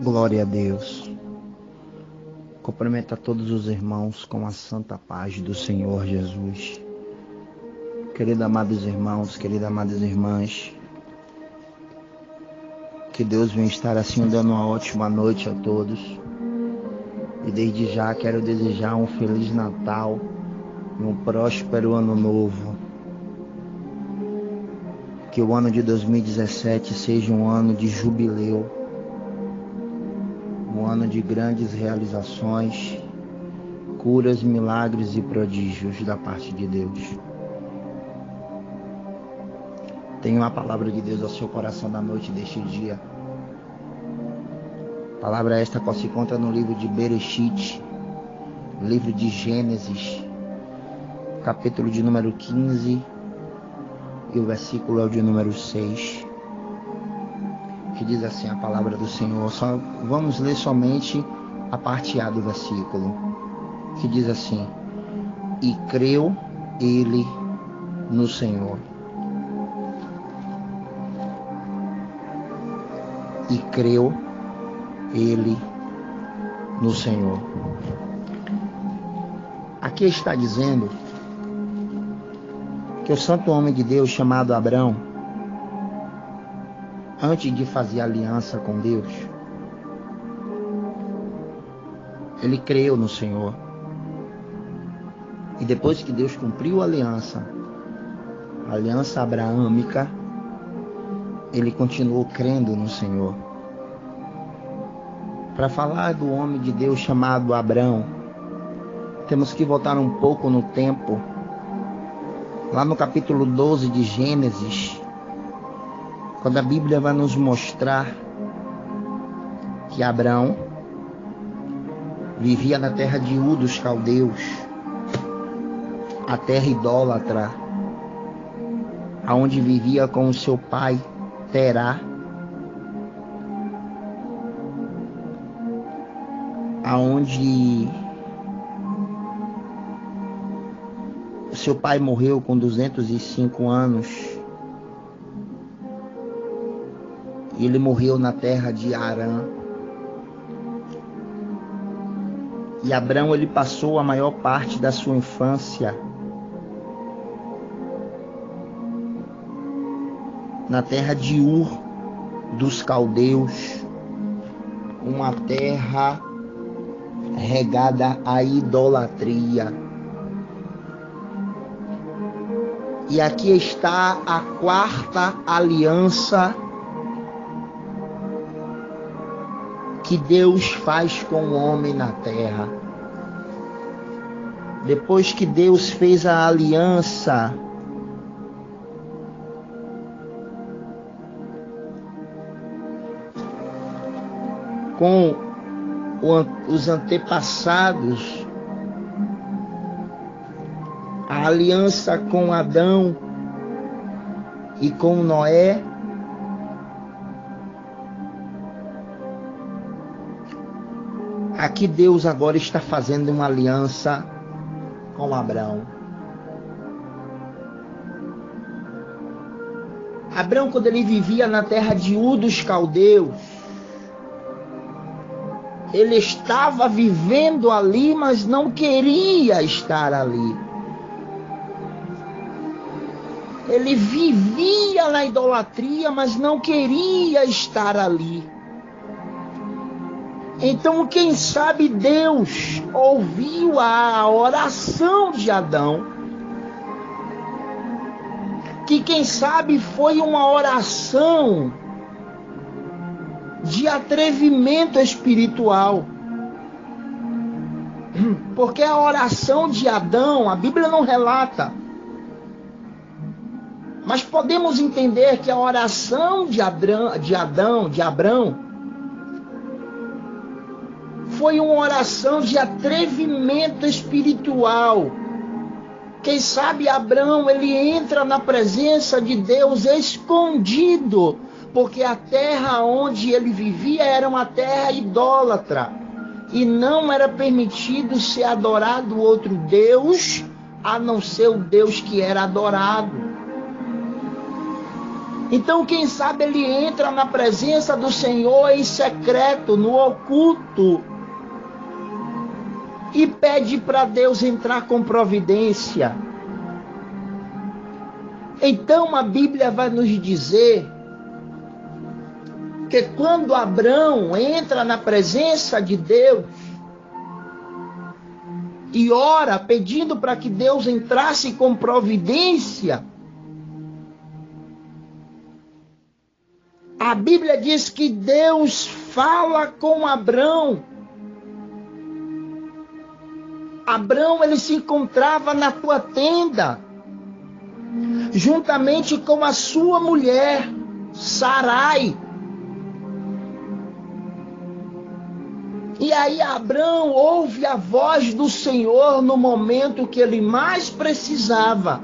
Glória a Deus. Cumprimento a todos os irmãos com a santa paz do Senhor Jesus. Queridos amados irmãos, queridas amadas irmãs, que Deus venha estar assim dando uma ótima noite a todos. E desde já quero desejar um Feliz Natal e um próspero Ano Novo. Que o ano de 2017 seja um ano de jubileu, um ano de grandes realizações, curas, milagres e prodígios da parte de Deus. Tenha uma palavra de Deus ao seu coração na noite deste dia. Palavra esta qual se encontra no livro de Bereshit, livro de Gênesis, capítulo de número 15, e o versículo é o de número 6. Que diz assim a palavra do Senhor. Só vamos ler somente a parte A do versículo, que diz assim: e creu ele no Senhor. E creu ele no Senhor. Aqui está dizendo que o santo homem de Deus chamado Abrão, antes de fazer aliança com Deus, ele creu no Senhor. E depois que Deus cumpriu a aliança abraâmica, ele continuou crendo no Senhor. Para falar do homem de Deus chamado Abrão, temos que voltar um pouco no tempo, lá no capítulo 12 de Gênesis, quando a Bíblia vai nos mostrar que Abrão vivia na terra de Ur dos Caldeus, a terra idólatra, aonde vivia com o seu pai Terá, aonde o seu pai morreu com 205 anos. E ele morreu na terra de Harã. E Abrão, ele passou a maior parte da sua infância na terra de Ur dos Caldeus, uma terra regada à idolatria. E aqui está a quarta aliança que Deus faz com o homem na terra. Depois que Deus fez a aliança com os antepassados, a aliança com Adão e com Noé, aqui Deus agora está fazendo uma aliança com Abrão. Abrão, quando ele vivia na terra de Ur dos Caldeus, ele estava vivendo ali, mas não queria estar ali. Ele vivia na idolatria, mas não queria estar ali. Então, quem sabe Deus ouviu a oração de Adão, que quem sabe foi uma oração de atrevimento espiritual. Porque a oração de Adão, a Bíblia não relata, mas podemos entender que a oração de Abrão, foi uma oração de atrevimento espiritual. Quem sabe Abrão, ele entra na presença de Deus escondido, porque a terra onde ele vivia era uma terra idólatra, e não era permitido ser adorado outro Deus, a não ser o Deus que era adorado. Então, quem sabe ele entra na presença do Senhor em secreto, no oculto, e pede para Deus entrar com providência. Então a Bíblia vai nos dizer que quando Abrão entra na presença de Deus e ora pedindo para que Deus entrasse com providência, a Bíblia diz que Deus fala com Abrão. Abrão, ele se encontrava na tua tenda, juntamente com a sua mulher, Sarai. E aí Abrão ouve a voz do Senhor no momento que ele mais precisava.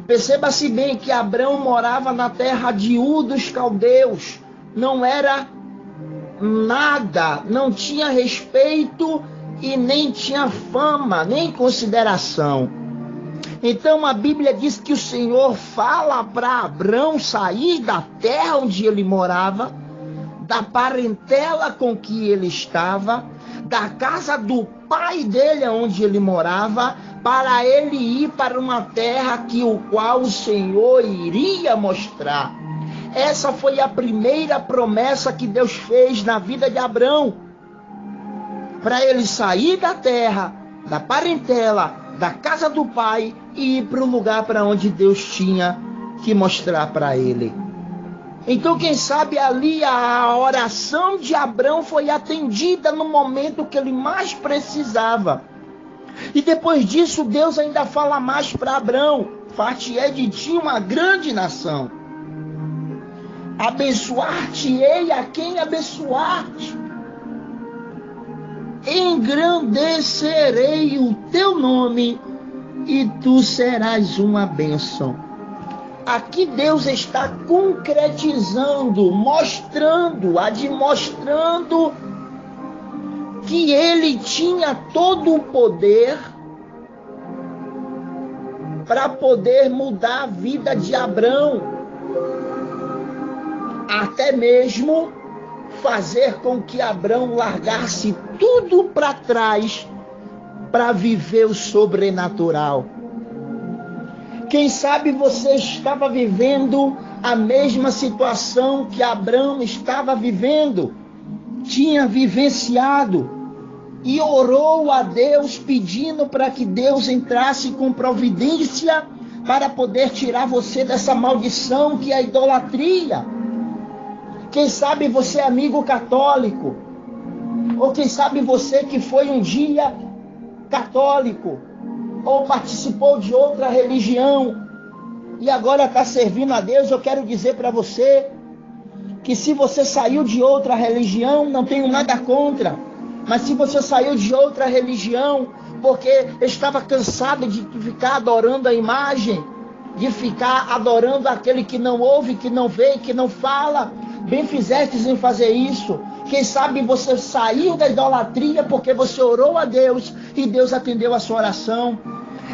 Perceba-se bem que Abrão morava na terra de Ur dos Caldeus. Não era nada, não tinha respeito e nem tinha fama, nem consideração. Então a Bíblia diz que o Senhor fala para Abrão sair da terra onde ele morava, da parentela com que ele estava, da casa do pai dele onde ele morava, para ele ir para uma terra que o qual o Senhor iria mostrar. Essa foi a primeira promessa que Deus fez na vida de Abrão, para ele sair da terra, da parentela, da casa do pai e ir para o lugar para onde Deus tinha que mostrar para ele. Então, quem sabe ali a oração de Abrão foi atendida no momento que ele mais precisava. E depois disso, Deus ainda fala mais para Abrão: far-te-ei de ti uma grande nação. Abençoar-te-ei a quem abençoar-te. Engrandecerei o teu nome e tu serás uma bênção. Aqui Deus está concretizando, demonstrando que ele tinha todo o poder para poder mudar a vida de Abrão, até mesmo fazer com que Abrão largasse tudo para trás para viver o sobrenatural. Quem sabe você estava vivendo a mesma situação que Abrão estava vivendo, tinha vivenciado e orou a Deus pedindo para que Deus entrasse com providência para poder tirar você dessa maldição que é a idolatria. Quem sabe você é amigo católico, ou quem sabe você que foi um dia católico, ou participou de outra religião e agora está servindo a Deus. Eu quero dizer para você que se você saiu de outra religião, não tenho nada contra, mas se você saiu de outra religião porque estava cansado de ficar adorando a imagem, de ficar adorando aquele que não ouve, que não vê, que não fala, bem fizestes em fazer isso. Quem sabe você saiu da idolatria porque você orou a Deus e Deus atendeu a sua oração.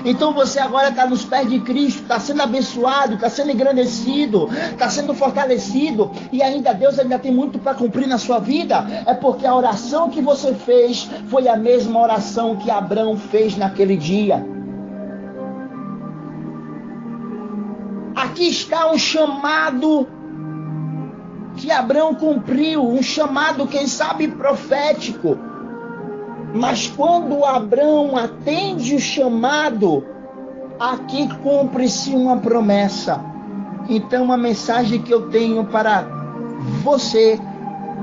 Então você agora está nos pés de Cristo, está sendo abençoado, está sendo engrandecido, está sendo fortalecido, e ainda Deus ainda tem muito para cumprir na sua vida. É porque a oração que você fez foi a mesma oração que Abrão fez naquele dia. Aqui está um chamado que Abrão cumpriu, um chamado, quem sabe, profético. Mas quando Abrão atende o chamado, aqui cumpre-se uma promessa. Então a mensagem que eu tenho para você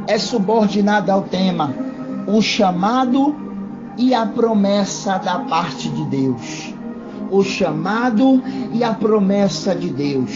é subordinada ao tema: o chamado e a promessa da parte de Deus. O chamado e a promessa de Deus.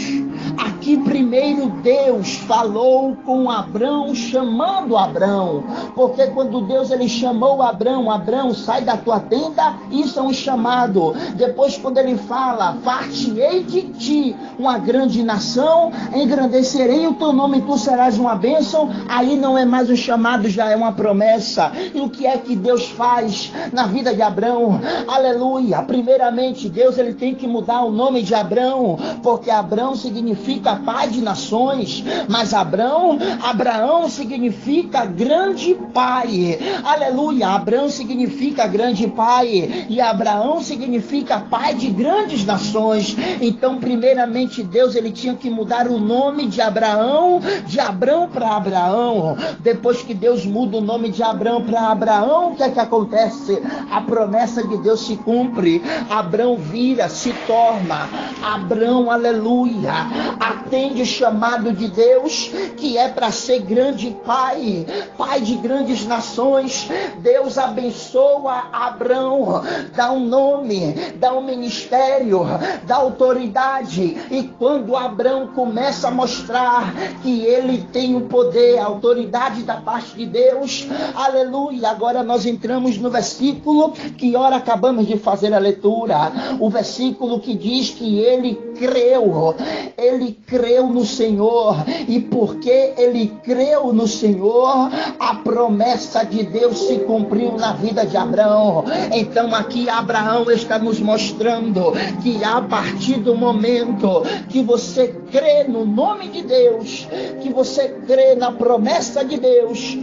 Aqui primeiro Deus falou com Abrão, chamando Abrão, porque quando Deus ele chamou Abrão, Abrão, sai da tua tenda, isso é um chamado. Depois quando ele fala, far-te-ei de ti uma grande nação, engrandecerei o teu nome e tu serás uma bênção, aí não é mais um chamado, já é uma promessa. E o que é que Deus faz na vida de Abrão? Aleluia! Primeiramente Deus Deus ele tem que mudar o nome de Abrão, porque Abrão significa pai de nações, mas Abraão significa grande pai. Aleluia, Abrão significa grande pai e Abraão significa pai de grandes nações. Então, primeiramente, Deus ele tinha que mudar o nome de Abrão para Abraão. Depois que Deus muda o nome de Abrão para Abraão, o que é que acontece? A promessa de Deus se cumpre. Abrão vira, se torna Abrão, aleluia, atende o chamado de Deus, que é para ser grande pai de grandes nações. Deus abençoa Abrão, dá um nome, dá um ministério, dá autoridade, e quando Abrão começa a mostrar que ele tem o poder, a autoridade da parte de Deus, aleluia, agora nós entramos no versículo que ora acabamos de fazer a leitura, o versículo que diz que ele creu no Senhor, e porque ele creu no Senhor, a promessa de Deus se cumpriu na vida de Abrão. Então aqui Abraão está nos mostrando que a partir do momento que você crê no nome de Deus, que você crê na promessa de Deus,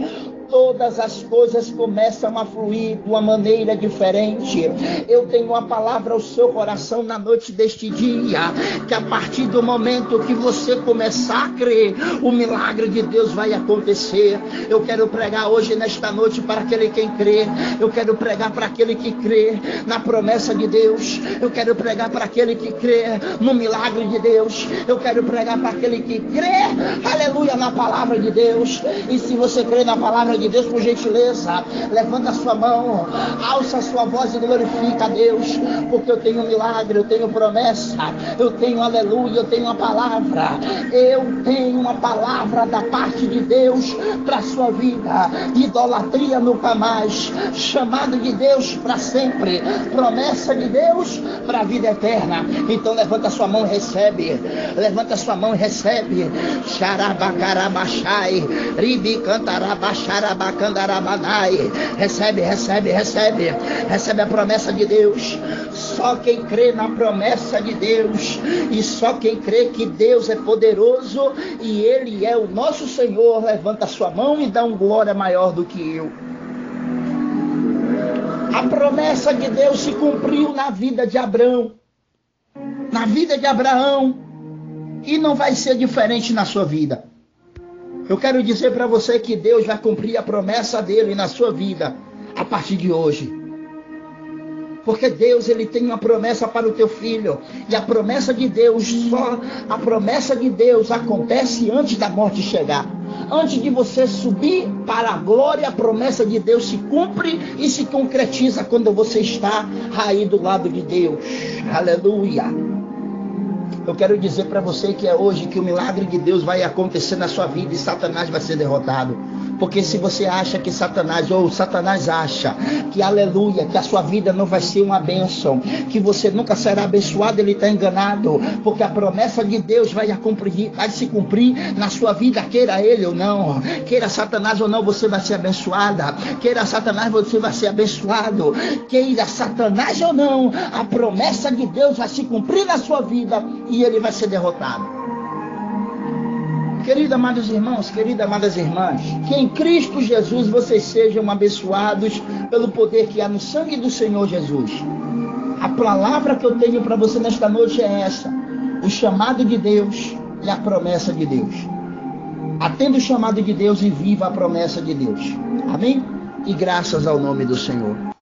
todas as coisas começam a fluir de uma maneira diferente. Eu tenho uma palavra ao seu coração na noite deste dia, que a partir do momento que você começar a crer, o milagre de Deus vai acontecer. Eu quero pregar hoje nesta noite para aquele que crê. Eu quero pregar para aquele que crê na promessa de Deus. Eu quero pregar para aquele que crê no milagre de Deus. Eu quero pregar para aquele que crê, aleluia, na palavra de Deus. E se você crê na palavra de Deus, por gentileza, levanta a sua mão, alça a sua voz e glorifica a Deus, porque eu tenho um milagre, eu tenho promessa, eu tenho aleluia, eu tenho uma palavra, eu tenho uma palavra da parte de Deus para a sua vida. Idolatria nunca mais, chamado de Deus para sempre, promessa de Deus para a vida eterna. Então levanta a sua mão e recebe, levanta a sua mão e recebe. Xarabacarabachai, ribicantarabachai, recebe a promessa de Deus. Só quem crê na promessa de Deus, e só quem crê que Deus é poderoso e Ele é o nosso Senhor, levanta a sua mão e dá um glória maior do que eu. A promessa de Deus se cumpriu na vida de Abrão, e não vai ser diferente na sua vida. Eu quero dizer para você que Deus vai cumprir a promessa dele na sua vida a partir de hoje. Porque Deus ele tem uma promessa para o teu filho. E a promessa de Deus acontece antes da morte chegar. Antes de você subir para a glória, a promessa de Deus se cumpre e se concretiza quando você está aí do lado de Deus. Aleluia. Eu quero dizer para você que é hoje que o milagre de Deus vai acontecer na sua vida e Satanás vai ser derrotado. Porque se você acha que Satanás acha que, aleluia, que a sua vida não vai ser uma bênção, que você nunca será abençoado, ele está enganado. Porque a promessa de Deus vai se cumprir na sua vida, queira ele ou não. Queira Satanás ou não, você vai ser abençoada. Queira Satanás, você vai ser abençoado. Queira Satanás ou não, a promessa de Deus vai se cumprir na sua vida e ele vai ser derrotado. Queridos amados irmãos, queridas amadas irmãs, que em Cristo Jesus vocês sejam abençoados pelo poder que há no sangue do Senhor Jesus. A palavra que eu tenho para você nesta noite é essa: o chamado de Deus e a promessa de Deus. Atenda o chamado de Deus e viva a promessa de Deus. Amém? E graças ao nome do Senhor.